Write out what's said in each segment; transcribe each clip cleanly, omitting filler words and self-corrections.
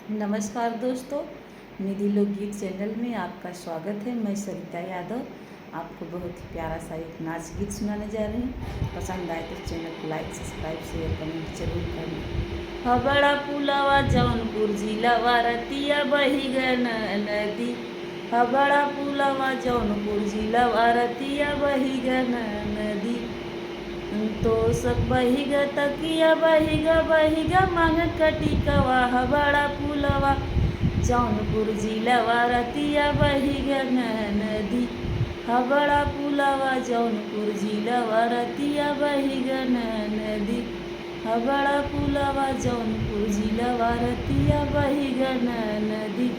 नमस्कार दोस्तों, निधि लोकगीत चैनल में आपका स्वागत है। मैं सरिता यादव आपको बहुत ही प्यारा सा एक नाच गीत सुनाने जा रही हूँ। पसंद आए तो चैनल को लाइक सब्सक्राइब शेयर कमेंट जरूर करना। हबड़ा पुलावा जौनपुर जिलावा रतिया बही गन नदी। हबड़ा पुलावा जौनपुर जिलावा रतिया बही गन नदी। तो सब बहिगा तकिया बहिगा मांग कटिकवा। हबड़ा पुलवा जौनपुर जिलावा रतिया बहिगा नदी। हबड़ा पुलवा जौनपुर जिलावा रतिया बहिगा नदी। हबड़ा पुलवा जौनपुर जिलावा रतिया बहिगा नदी।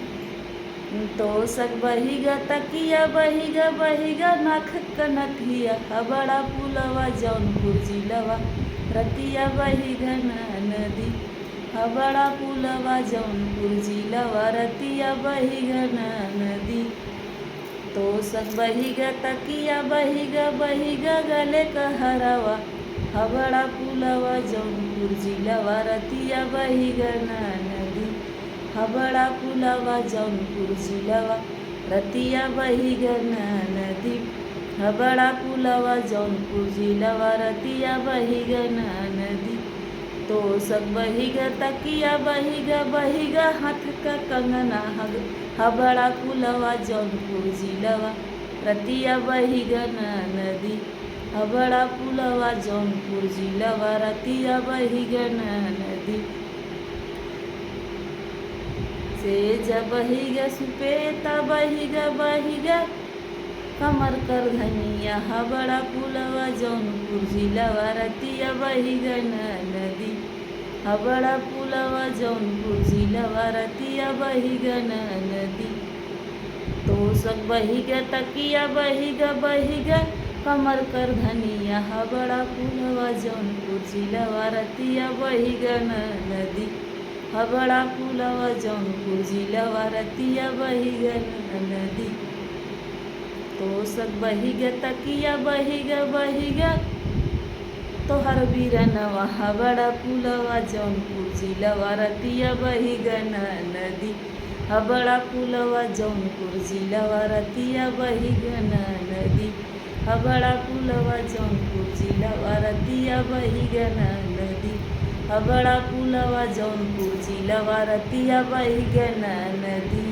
तो सक बहिगा तकिया बहिगा नख कनथिया। हबड़ा पुलवा जौनपुर जिलावा रतिया बहिगा नदी। हबड़ा पुलवा जौनपुर जिलावा रतिया बहिगा नदी। तो सक बहिगा तकिया बहिगा गले कहरवा। हबड़ा पुलवा जौनपुर जिलावा रतिया बहिगा नदी। हबड़ा पुलवा जौनपुर जिलावा रतिया बहिगा नदी। हबड़ा पुलवा जौनपुर जिलावा रतिया बहिगा नदी। तो सब बहिगा तकिया बहिगा हाथ का कंगना। हबड़ा पुलवा जौनपुर जिलावा रतिया बहिगा नदी। हबड़ा पुलवा जौनपुर जिलावा रतिया बहिगा नदी। से जब बहिगा सुपेता बहिगा कमर कर धनिया। हबड़ा पुलवा जौनपुर जिलावा रतिया बहिगा नदी। हबड़ा पुलवा जौनपुर जिलावा रतिया बहिगा नदी। तो सब बहिगा तकिया बहिगा कमर कर धनिया। हबड़ा पुलवा जौनपुर जिलावा रतिया बहिगा नदी। हबड़ा पुलवा जौनपुर जिलावा रतिया बहिगा नदी। तो सब बहिगा तकिया बहिगा तोहर बीरनवा। हबड़ा पुलवा जौनपुर जिलावा रतिया बहिगा नदी। हबड़ा पुलवा जौनपुर जिलावा रतिया बहिगा नदी। हबड़ा पुलवा जौनपुर जिलावा रतिया बहिगा नदी। हबड़ा पुलवा जौनपुर जिलावा रतिया बहिगा नदी।